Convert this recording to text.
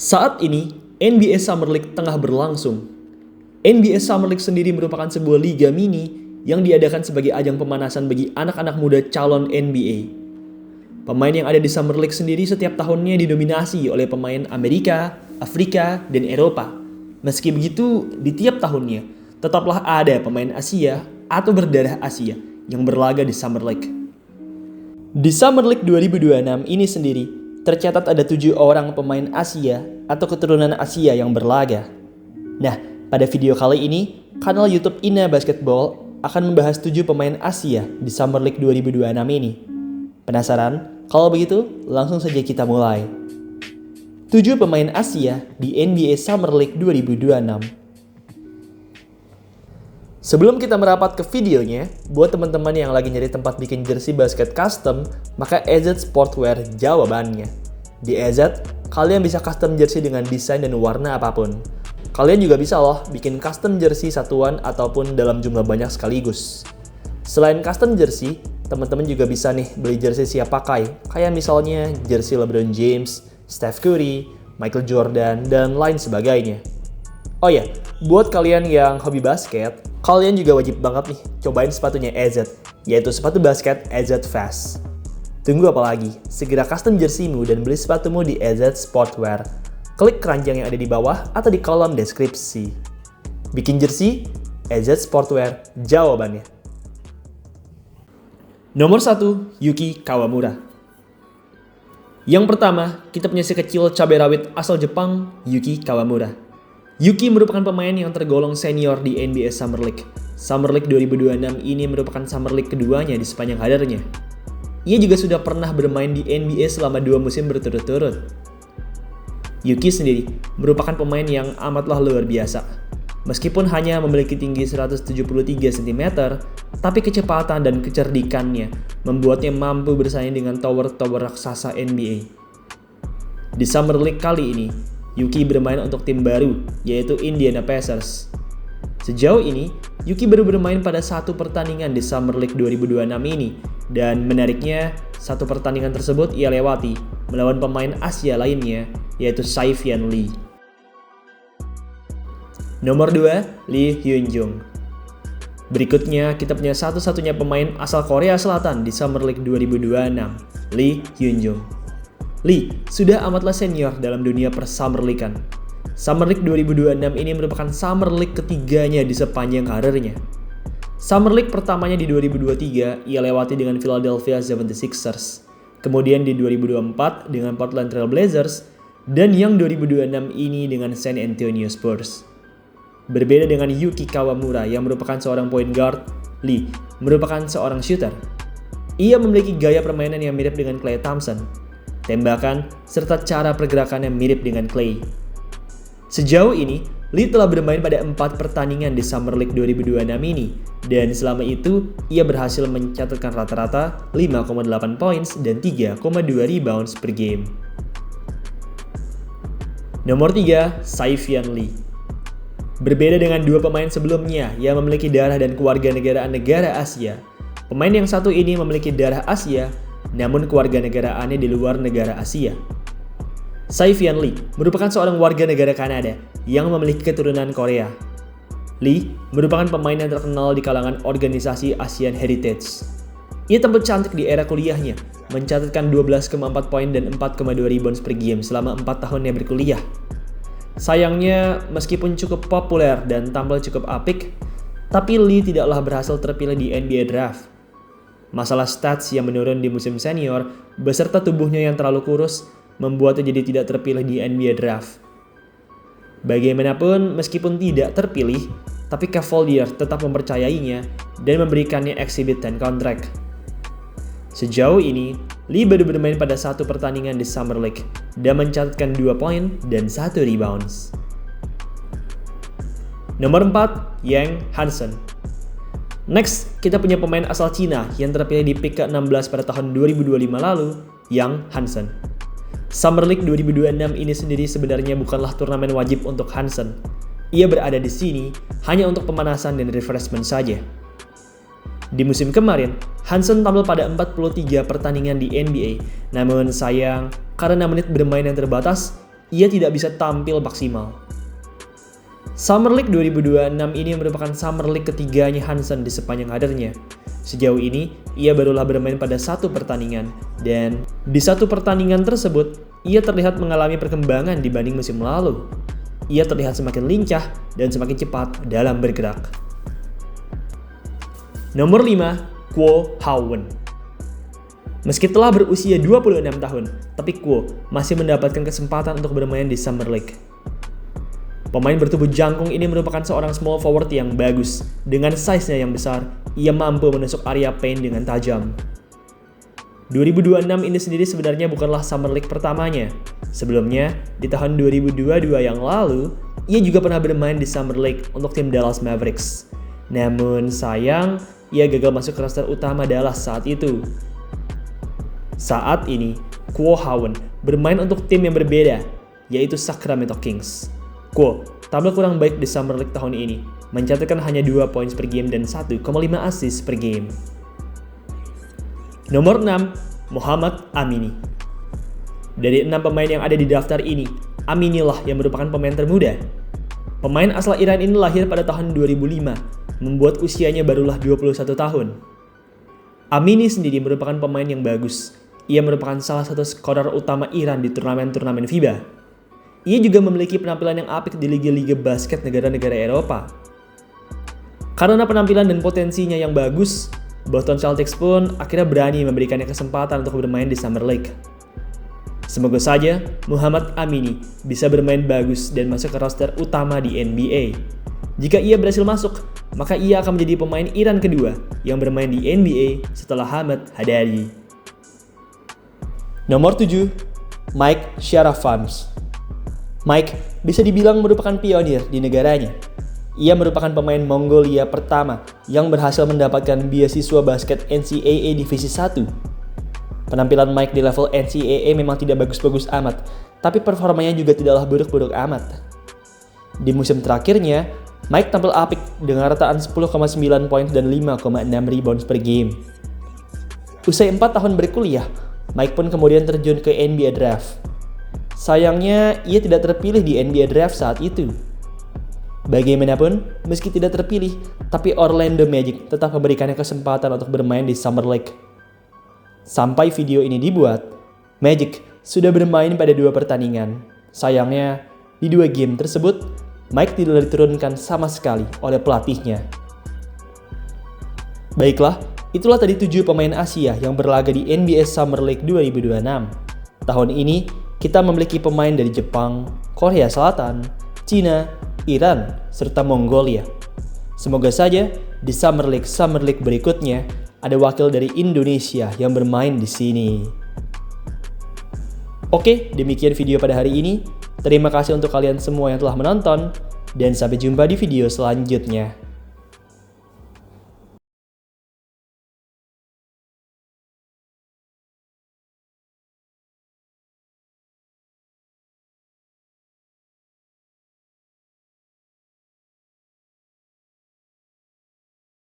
Saat ini, NBA Summer League tengah berlangsung. NBA Summer League sendiri merupakan sebuah liga mini yang diadakan sebagai ajang pemanasan bagi anak-anak muda calon NBA. Pemain yang ada di Summer League sendiri setiap tahunnya didominasi oleh pemain Amerika, Afrika, dan Eropa. Meski begitu, di tiap tahunnya, tetaplah ada pemain Asia atau berdarah Asia yang berlaga di Summer League. Di Summer League 2026 ini sendiri, tercatat ada 7 orang pemain Asia atau keturunan Asia yang berlaga. Nah, pada video kali ini, kanal YouTube Ina Basketball akan membahas 7 pemain Asia di Summer League 2026 ini. Penasaran? Kalau begitu, langsung saja kita mulai. 7 pemain Asia di NBA Summer League 2026. Sebelum kita merapat ke videonya, buat teman-teman yang lagi nyari tempat bikin jersey basket custom, maka EZ Sportwear jawabannya. Di EZ, kalian bisa custom jersey dengan desain dan warna apapun. Kalian juga bisa loh bikin custom jersey satuan ataupun dalam jumlah banyak sekaligus. Selain custom jersey, teman-teman juga bisa nih beli jersey siap pakai, kayak misalnya jersey LeBron James, Steph Curry, Michael Jordan, dan lain sebagainya. Oh ya, buat kalian yang hobi basket, kalian juga wajib banget nih cobain sepatunya EZ, yaitu sepatu basket EZ Fast. Tunggu apa lagi? Segera custom jerseymu dan beli sepatumu di EZ Sportwear. Klik keranjang yang ada di bawah atau di kolom deskripsi. Bikin jersey, EZ Sportwear jawabannya. Nomor 1, Yuki Kawamura. Yang pertama, kita punya si kecil cabai rawit asal Jepang, Yuki Kawamura. Yuki merupakan pemain yang tergolong senior di NBA Summer League. Summer League 2026 ini merupakan Summer League keduanya di sepanjang karirnya. Ia juga sudah pernah bermain di NBA selama 2 musim berturut-turut. Yuki sendiri merupakan pemain yang amatlah luar biasa. Meskipun hanya memiliki tinggi 173 cm, tapi kecepatan dan kecerdikannya membuatnya mampu bersaing dengan tower-tower raksasa NBA. Di Summer League kali ini, Yuki bermain untuk tim baru, yaitu Indiana Pacers. Sejauh ini, Yuki baru bermain pada 1 pertandingan di Summer League 2026 ini, dan menariknya, 1 pertandingan tersebut ia lewati melawan pemain Asia lainnya, yaitu Saifian Lee. Nomor 2, Lee Hyun-jung. Berikutnya, kita punya satu-satunya pemain asal Korea Selatan di Summer League 2026, Lee Hyun-jung. Lee sudah amatlah senior dalam dunia per-Summer League-an. Summer League 2026 ini merupakan Summer League ketiganya di sepanjang karirnya. Summer League pertamanya di 2023 ia lewati dengan Philadelphia 76ers, kemudian di 2024 dengan Portland Trail Blazers, dan yang 2026 ini dengan San Antonio Spurs. Berbeda dengan Yuki Kawamura yang merupakan seorang point guard, Lee merupakan seorang shooter. Ia memiliki gaya permainan yang mirip dengan Klay Thompson, tembakan, serta cara pergerakannya mirip dengan Klay. Sejauh ini, Lee telah bermain pada 4 pertandingan di Summer League 2026 ini, dan selama itu, ia berhasil mencatatkan rata-rata 5,8 points dan 3,2 rebounds per game. Nomor 3, Saifian Lee. Berbeda dengan 2 pemain sebelumnya yang memiliki darah dan kewarganegaraan negara Asia, pemain yang satu ini memiliki darah Asia, namun kewarganegaraannya di luar negara Asia. Saifian Lee merupakan seorang warga negara Kanada yang memiliki keturunan Korea. Lee merupakan pemain yang terkenal di kalangan organisasi Asian Heritage. Ia tampil cantik di era kuliahnya, mencatatkan 12,4 poin dan 4,2 rebounds per game selama 4 tahunnya berkuliah. Sayangnya, meskipun cukup populer dan tampil cukup apik, tapi Lee tidaklah berhasil terpilih di NBA Draft. Masalah stats yang menurun di musim senior, beserta tubuhnya yang terlalu kurus, membuatnya jadi tidak terpilih di NBA Draft. Bagaimanapun, meskipun tidak terpilih, tapi Cavaliers tetap mempercayainya dan memberikannya exhibit dan kontrak. Sejauh ini, Lee baru bermain pada 1 pertandingan di Summer League dan mencatatkan 2 poin dan 1 rebounds. Nomor 4, Yang Hansen. Next, kita punya pemain asal Cina yang terpilih di pick ke-16 pada tahun 2025 lalu, Yang Hansen. Summer League 2026 ini sendiri sebenarnya bukanlah turnamen wajib untuk Hansen. Ia berada di sini hanya untuk pemanasan dan refreshment saja. Di musim kemarin, Hansen tampil pada 43 pertandingan di NBA, namun sayang, karena menit bermain yang terbatas, ia tidak bisa tampil maksimal. Summer League 2026 ini merupakan Summer League ketiganya Hansen di sepanjang karirnya. Sejauh ini, ia barulah bermain pada satu pertandingan, dan di satu pertandingan tersebut, ia terlihat mengalami perkembangan dibanding musim lalu. Ia terlihat semakin lincah dan semakin cepat dalam bergerak. Nomor 5, Kwo Ha-won. Meski telah berusia 26 tahun, tapi Kwo masih mendapatkan kesempatan untuk bermain di Summer League. Pemain bertubuh jangkung ini merupakan seorang small forward yang bagus. Dengan size-nya yang besar, ia mampu menusuk area paint dengan tajam. 2026 ini sendiri sebenarnya bukanlah Summer League pertamanya. Sebelumnya, di tahun 2022 yang lalu, ia juga pernah bermain di Summer League untuk tim Dallas Mavericks. Namun sayang, ia gagal masuk ke roster utama Dallas saat itu. Saat ini, Kwo Ha-won bermain untuk tim yang berbeda, yaitu Sacramento Kings. Kwo tampil kurang baik di Summer League tahun ini, mencatatkan hanya 2 poin per game dan 1,5 assist per game. Nomor 6, Mohammad Amini. Dari 6 pemain yang ada di daftar ini, Amini lah yang merupakan pemain termuda. Pemain asal Iran ini lahir pada tahun 2005, membuat usianya barulah 21 tahun. Amini sendiri merupakan pemain yang bagus. Ia merupakan salah satu skorer utama Iran di turnamen-turnamen FIBA. Ia juga memiliki penampilan yang apik di liga-liga basket negara-negara Eropa. Karena penampilan dan potensinya yang bagus, Boston Celtics pun akhirnya berani memberikannya kesempatan untuk bermain di Summer League. Semoga saja Mohammad Amini bisa bermain bagus dan masuk ke roster utama di NBA. Jika ia berhasil masuk, maka ia akan menjadi pemain Iran kedua yang bermain di NBA setelah Hamad Haddadi. Nomor 7, Mike Sharafans. Mike bisa dibilang merupakan pionir di negaranya. Ia merupakan pemain Mongolia pertama yang berhasil mendapatkan beasiswa basket NCAA Divisi 1. Penampilan Mike di level NCAA memang tidak bagus-bagus amat, tapi performanya juga tidaklah buruk-buruk amat. Di musim terakhirnya, Mike tampil apik dengan rataan 10,9 poin dan 5,6 rebounds per game. Usai 4 tahun berkuliah, Mike pun kemudian terjun ke NBA Draft. Sayangnya, ia tidak terpilih di NBA Draft saat itu. Bagaimanapun, meski tidak terpilih, tapi Orlando Magic tetap memberikannya kesempatan untuk bermain di Summer League. Sampai video ini dibuat, Magic sudah bermain pada 2 pertandingan. Sayangnya, di 2 game tersebut, Mike tidak diturunkan sama sekali oleh pelatihnya. Baiklah, itulah tadi 7 pemain Asia yang berlaga di NBA Summer League 2026. Tahun ini, kita memiliki pemain dari Jepang, Korea Selatan, Cina, Iran, serta Mongolia. Semoga saja di Summer League berikutnya ada wakil dari Indonesia yang bermain di sini. Oke, demikian video pada hari ini. Terima kasih untuk kalian semua yang telah menonton, dan sampai jumpa di video selanjutnya.